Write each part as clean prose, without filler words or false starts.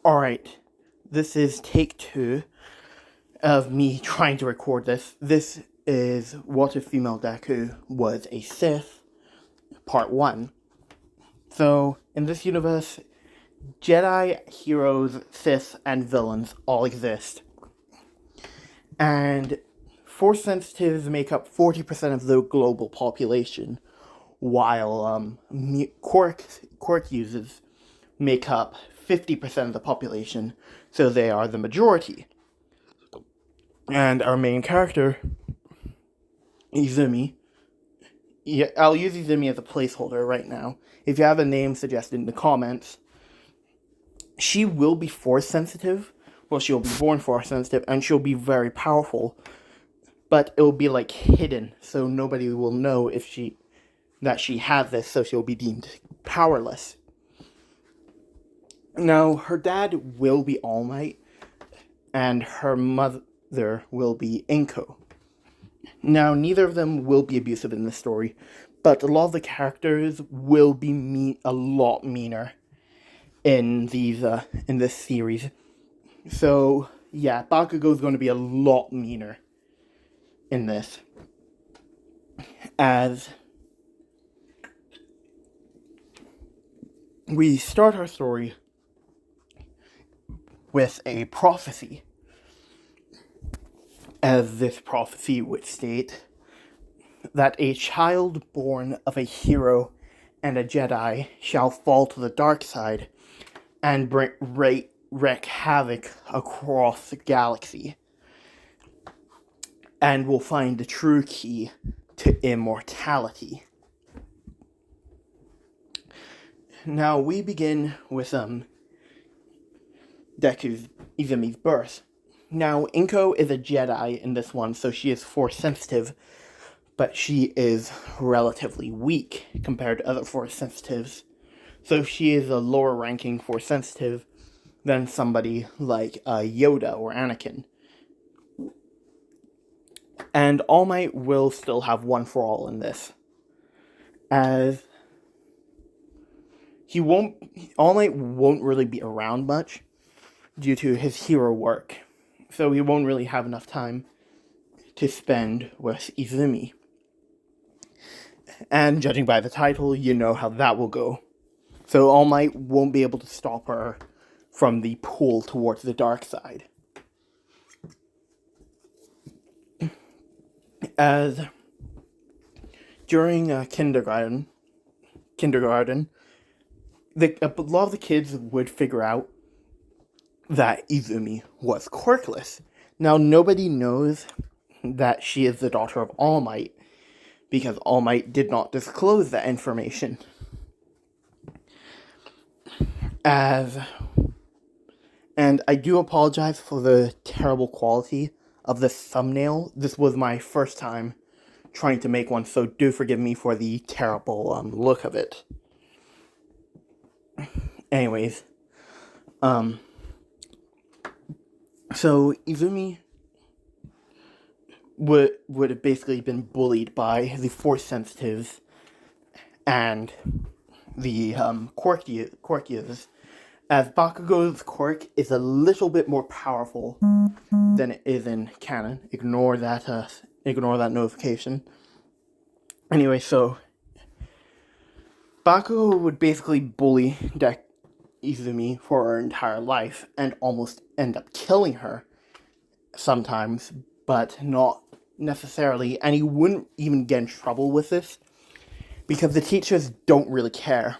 Alright, this is take 2 of me trying to record this. This is What If Female Deku Was a Sith, Part 1. So, in this universe, Jedi, heroes, Sith, and villains all exist. And Force sensitives make up 40% of the global population, while quirk users make up 50% of the population, so they are the majority. And our main character, Izumi, I'll use Izumi as a placeholder right now. If you have a name suggested in the comments, she will be force sensitive. Well, she'll be born force sensitive, and she'll be very powerful. But it'll be like hidden, so nobody will know that she has this, so she'll be deemed powerless. Now, her dad will be All Might, and her mother will be Inko. Now, neither of them will be abusive in this story, but a lot of the characters will be a lot meaner in this series. So, yeah, Bakugo is going to be a lot meaner in this. As we start our story with a prophecy, as this prophecy would state that a child born of a hero and a Jedi shall fall to the dark side and wreak havoc across the galaxy, and will find the true key to immortality. Now we begin with Izumi's birth. Now, Inko is a Jedi in this one, so she is Force sensitive, but she is relatively weak compared to other Force sensitives. So she is a lower ranking Force sensitive than somebody like Yoda or Anakin. And All Might will still have one for all in this, as All Might won't really be around much due to his hero work. So he won't really have enough time to spend with Izumi. And judging by the title, you know how that will go. So All Might won't be able to stop her from the pull towards the dark side. As during kindergarten, a lot of the kids would figure out that Izumi was quirkless. Now, nobody knows that she is the daughter of All Might, because All Might did not disclose that information. And I do apologize for the terrible quality of this thumbnail. This was my first time trying to make one, so do forgive me for the terrible look of it. Anyways, so Izumi would have basically been bullied by the Force sensitives and the quirkies, as Bakugo's quirk is a little bit more powerful than it is in canon. Ignore that notification. Anyway, so Bakugo would basically bully Izumi for her entire life and almost end up killing her sometimes, but not necessarily, and he wouldn't even get in trouble with this because the teachers don't really care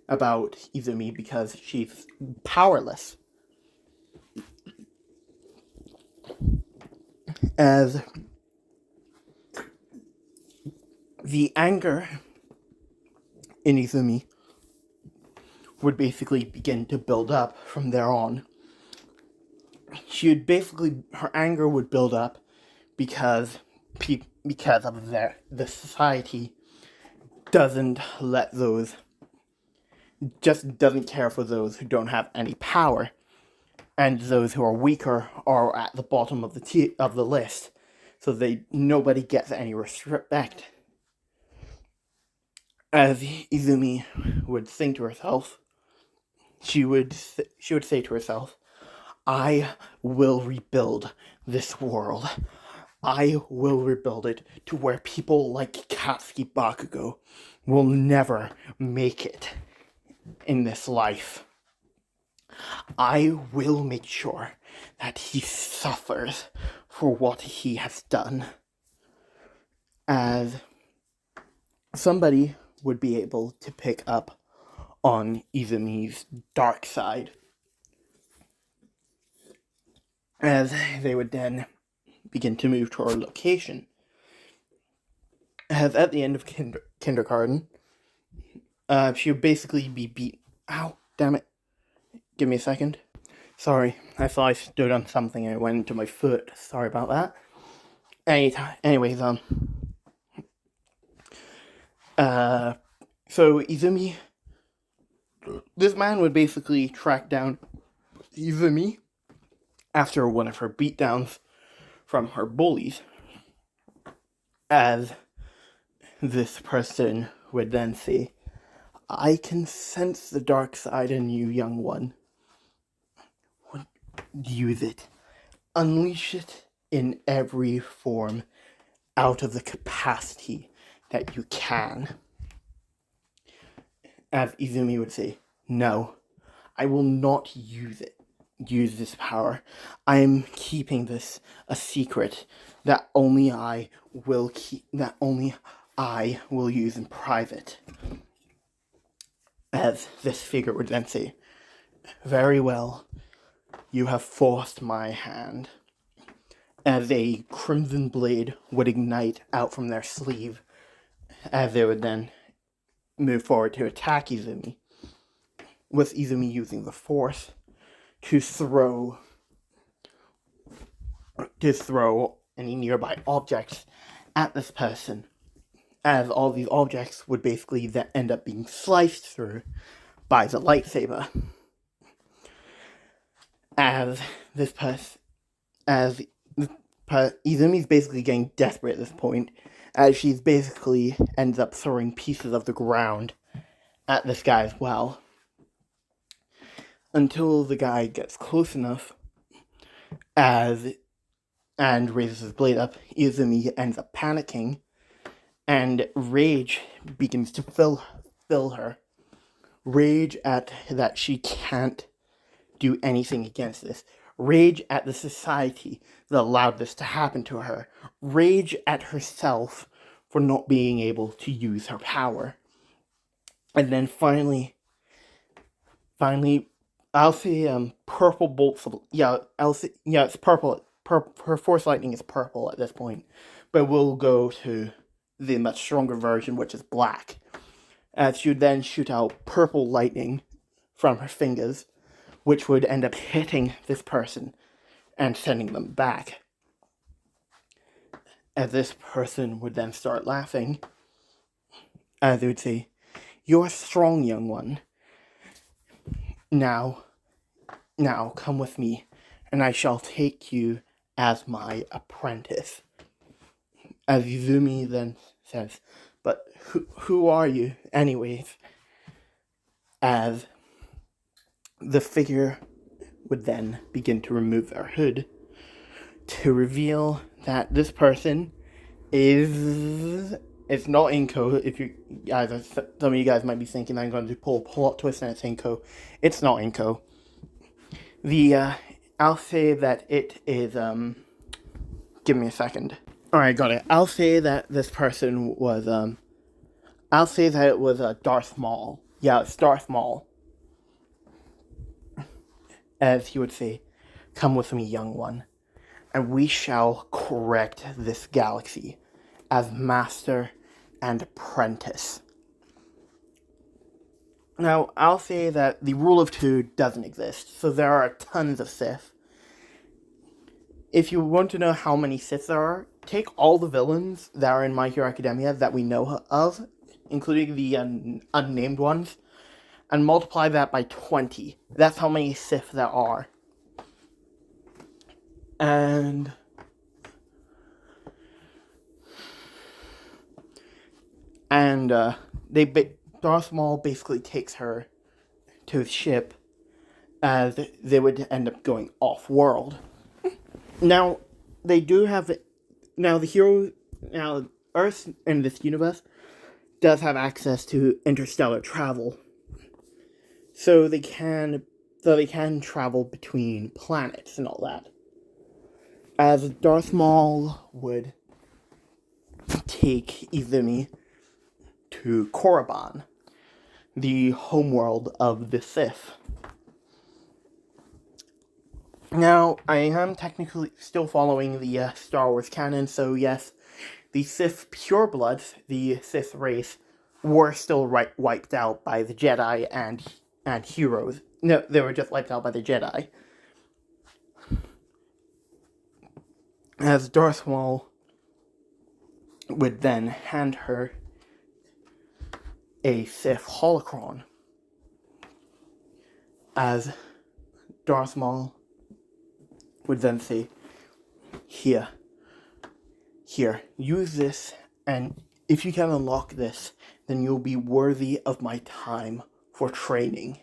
about Izumi because she's powerless. As the anger in Izumi would basically begin to build up from there on. Her anger would build up because of the society doesn't care for those who don't have any power, and those who are weaker are at the bottom of the list, so nobody gets any respect. As Izumi would think to herself, she would say to herself, I will rebuild this world. I will rebuild it to where people like Katsuki Bakugo will never make it in this life. I will make sure that he suffers for what he has done. As somebody would be able to pick up on Izumi's dark side. As they would then begin to move to our location. As at the end of kindergarten, she would basically be beat. Ow, damn it. Give me a second. Sorry, I thought I stood on something and it went into my foot. Sorry about that. Anyways, so Izumi, this man would basically track down Izumi after one of her beatdowns from her bullies, as this person would then say, I can sense the dark side in you, young one. Use it. Unleash it in every form out of the capacity that you can. As Izumi would say, no, I will not use this power. I am keeping this a secret that only I will use in private. As this figure would then say, very well, you have forced my hand. As a crimson blade would ignite out from their sleeve, as they would then move forward to attack Izumi, with Izumi using the force to throw any nearby objects at this person, as all these objects would basically then end up being sliced through by the lightsaber. Izumi's basically getting desperate at this point, as she's basically ends up throwing pieces of the ground at this guy as well. Until the guy gets close enough and raises his blade up, Izumi ends up panicking, and rage begins to fill her. Rage at that she can't do anything against this. Rage at the society that allowed this to happen to her. Rage at herself for not being able to use her power. And then finally, I'll say purple bolts of... it's purple. Her force lightning is purple at this point. But we'll go to the much stronger version, which is black. As she would then shoot out purple lightning from her fingers, which would end up hitting this person and sending them back. As this person would then start laughing, as they would say, you're strong, young one. Now, come with me, and I shall take you as my apprentice. As Izumi then says, but who are you, anyways? As the figure would then begin to remove their hood to reveal that this person is... It's not Inko. If you guys, some of you guys might be thinking I'm going to pull a plot twist and it's Inko. It's not Inko. I'll say that it is, give me a second. Alright, got it. I'll say that this person was, I'll say that it was Darth Maul. Yeah, it's Darth Maul. As he would say, come with me, young one, and we shall correct this galaxy as master and apprentice. Now, I'll say that the rule of two doesn't exist, so there are tons of Sith. If you want to know how many Sith there are, take all the villains that are in My Hero Academia that we know of, including the unnamed ones, and multiply that by 20. That's how many Sith there are. And Darth Maul basically takes her to his ship as they would end up going off-world. Now, they do have... Now, Earth in this universe does have access to interstellar travel. So they can travel between planets and all that. As Darth Maul would take Izumi to Korriban, the homeworld of the Sith. Now, I am technically still following the Star Wars canon, so yes, the Sith purebloods, the Sith race, were still wiped out by the Jedi and heroes. No, they were just wiped out by the Jedi. As Darth Maul would then hand her a Sith holocron. As Darth Maul would then say, here, use this, and if you can unlock this, then you'll be worthy of my time for training.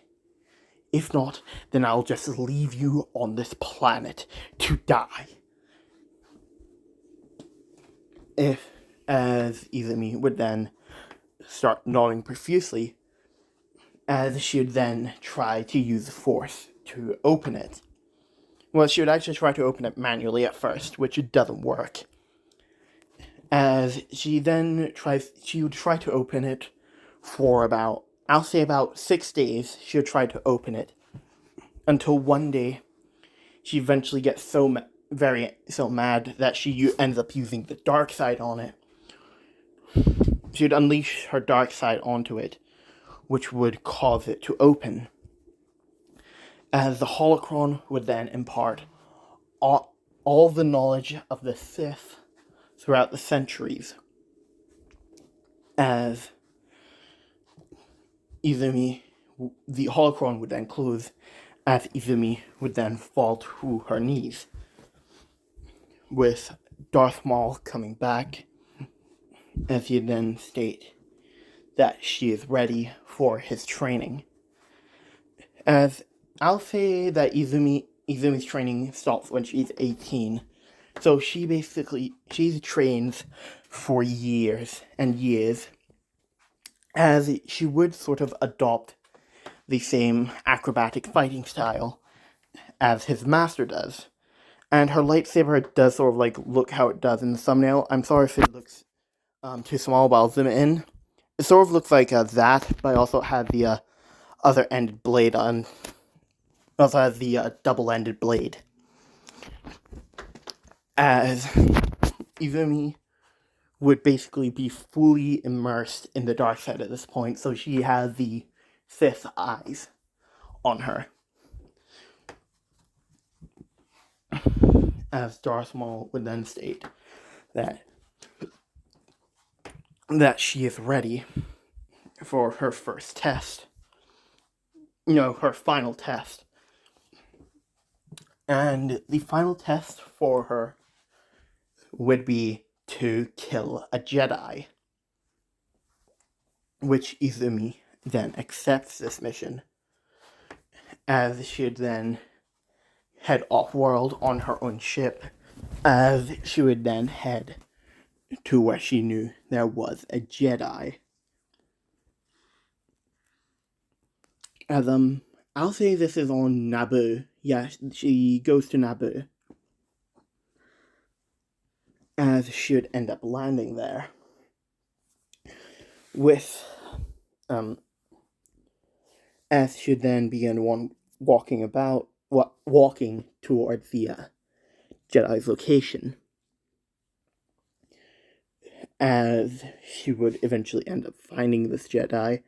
If not, then I'll just leave you on this planet to die. As Izumi would then start nodding profusely, as she would then try to use the Force to open it. Well, she would actually try to open it manually at first, which doesn't work. As she would try to open it for about 6 days. She would try to open it until one day she eventually gets so mad that she ends up using the dark side on it. She would unleash her dark side onto it, which would cause it to open. As the holocron would then impart all the knowledge of the Sith throughout the centuries. As Izumi, the holocron would then close, as Izumi would then fall to her knees, with Darth Maul coming back, as he then state that she is ready for his training. As I'll say that Izumi's training stops when she's 18, so she trains for years and years, as she would sort of adopt the same acrobatic fighting style as his master does. And her lightsaber does sort of look how it does in the thumbnail. I'm sorry if it looks too small, but I'll zoom it in. It sort of looks like that, but I also have the other-ended blade on. Also has the double-ended blade. As Izumi would basically be fully immersed in the dark side at this point, so she has the Sith eyes on her. As Darth Maul would then state that she is ready for her first test. Her final test. And the final test for her would be to kill a Jedi, which Izumi then accepts this mission, as she would then head off-world on her own ship, as she would then head to where she knew there was a Jedi. As I'll say this is on Naboo. Yeah, she goes to Naboo, as she would end up landing there with as she would then begin walking towards the Jedi's location, as she would eventually end up finding this Jedi,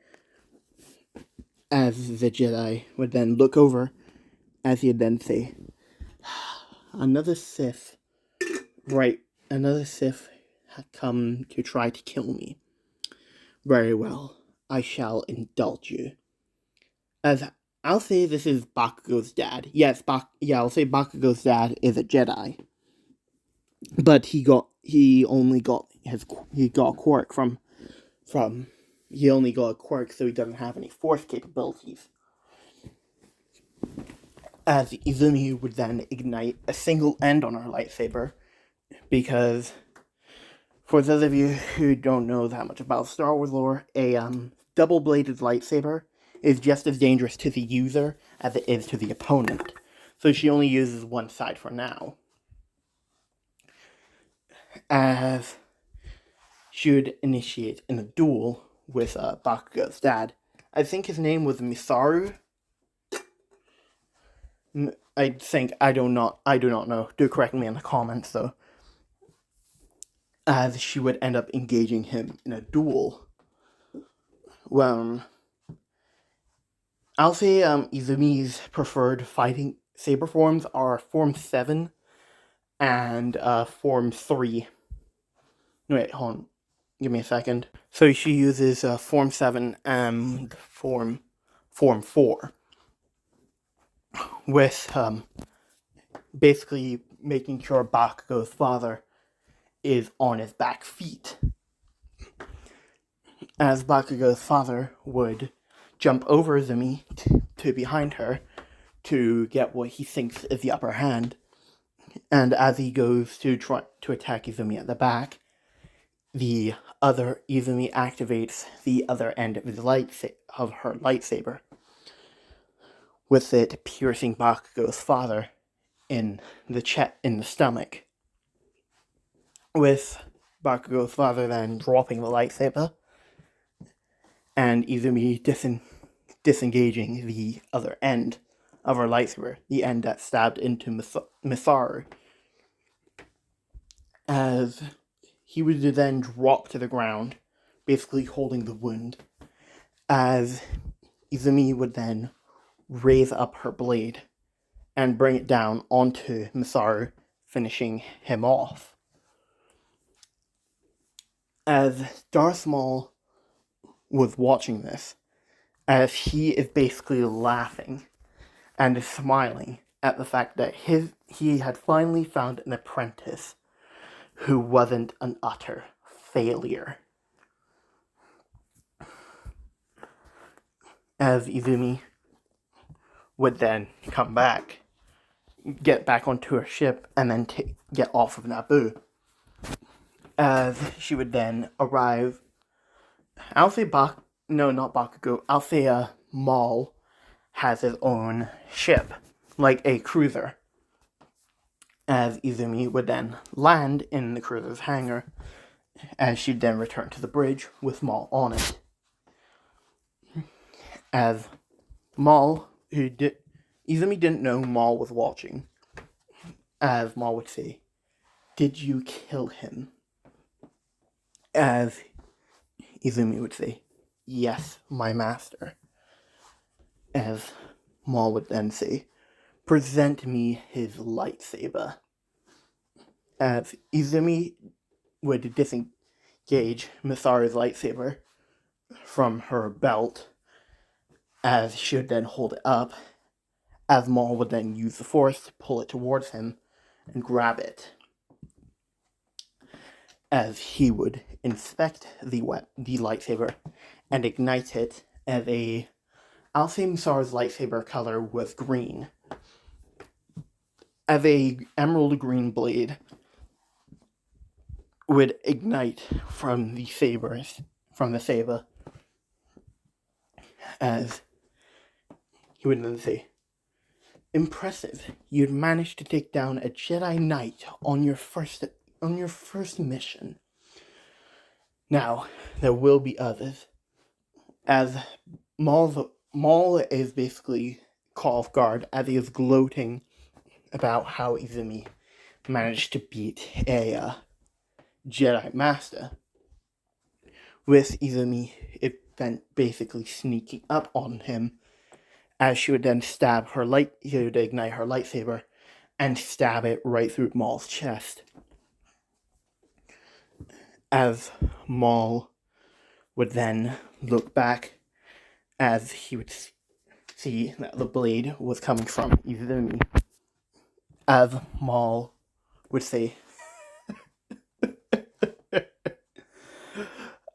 as the Jedi would then look over, as he'd then say, another Sith had come to try to kill me. Very well, I shall indulge you. As I'll say this is Bakugo's dad. Yes, I'll say Bakugo's dad is a Jedi. But he got a quirk he only got a quirk, so he doesn't have any Force capabilities. as Izumi would then ignite a single end on her lightsaber, because for those of you who don't know that much about Star Wars lore, a double-bladed lightsaber is just as dangerous to the user as it is to the opponent. So she only uses one side for now. As she would initiate in a duel with Bakugo's dad. I think his name was Misaru. I do not know. Do correct me in the comments though. As she would end up engaging him in a duel. Well, I'll say Izumi's preferred fighting saber forms are Form 7 and Form 3. Wait, hold on. Give me a second. So she uses Form 7 and Form 4. With basically making sure Bakugo's father is on his back feet. As Bakugo's father would jump over Izumi to behind her to get what he thinks is the upper hand, and as he goes to try to attack Izumi at the back, the other Izumi activates the other end of her lightsaber, with it piercing Bakugo's father in the stomach. With Bakugo's father then dropping the lightsaber, and Izumi disengaging the other end of her lightsaber, the end that stabbed into Misaru, as he would then drop to the ground, basically holding the wound, as Izumi would then raise up her blade and bring it down onto Misaru, finishing him off. As Darth Maul was watching this, as he is basically laughing and is smiling at the fact that he had finally found an apprentice who wasn't an utter failure. As Izumi would then come back, get back onto her ship, and then get off of Naboo. As she would then arrive, I'll say not Bakugo, I'll say Maul has his own ship, like a cruiser. As Izumi would then land in the cruiser's hangar, as she'd then return to the bridge with Maul on it. As Maul, Izumi didn't know Maul was watching, as Maul would say, "Did you kill him?" As Izumi would say, "Yes, my master." As Maul would then say, "Present me his lightsaber." As Izumi would disengage Misaru's lightsaber from her belt, as she would then hold it up, as Maul would then use the Force to pull it towards him and grab it. As he would inspect the lightsaber and ignite it as I'll say Misaru's lightsaber color was green. As a emerald green blade would ignite from the saber, as he would then say, "Impressive, you'd managed to take down a Jedi Knight on your first mission. Now, there will be others." As Maul is basically caught off guard as he is gloating about how Izumi managed to beat a Jedi Master, with Izumi basically sneaking up on him, as she would then he would ignite her lightsaber and stab it right through Maul's chest. As Maul would then look back, as he would see that the blade was coming from Izumi, as Maul would say,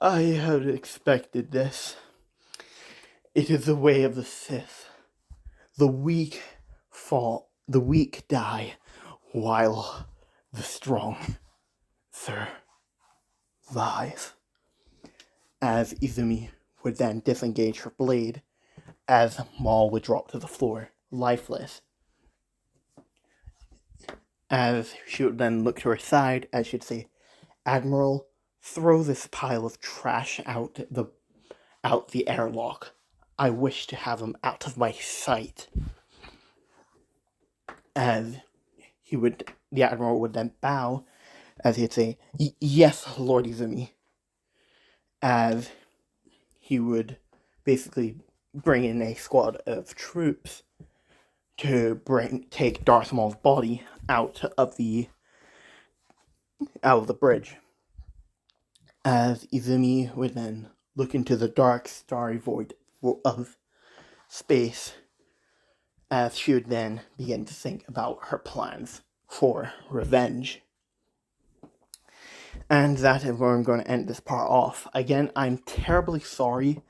"I had expected this. It is the way of the Sith. The weak fall, the weak die, while the strong survive. As Izumi would then disengage her blade, as Maul would drop to the floor, lifeless. As she would then look to her side, as she'd say, "Admiral, throw this pile of trash out the airlock. I wish to have him out of my sight." As the Admiral would then bow, as he'd say, "Yes, Lord Izumi." As he would basically bring in a squad of troops to take Darth Maul's body out of the bridge. As Izumi would then look into the dark, starry void of space, as she would then begin to think about her plans for revenge. And that is where I'm going to end this part off. Again, I'm terribly sorry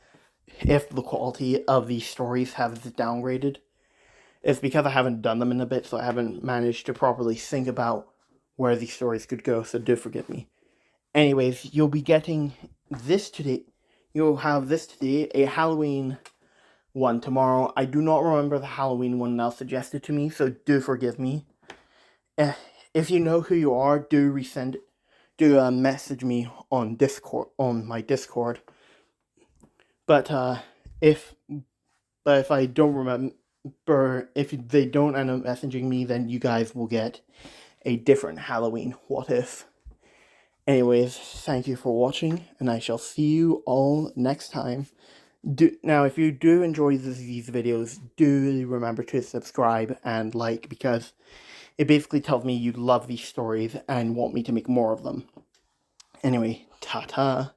if the quality of these stories has downgraded. It's because I haven't done them in a bit, so I haven't managed to properly think about where these stories could go, so do forgive me. Anyways, you'll be getting this today. You'll have this today, a Halloween one tomorrow. I do not remember the Halloween one now suggested to me, so do forgive me. If you know who you are, do message me on Discord, on my Discord. But if I don't remember, if they don't end up messaging me, then you guys will get a different Halloween What If. Anyways, thank you for watching, and I shall see you all next time. Now, if you do enjoy these videos, do remember to subscribe and like, because it basically tells me you love these stories and want me to make more of them. Anyway, ta-ta.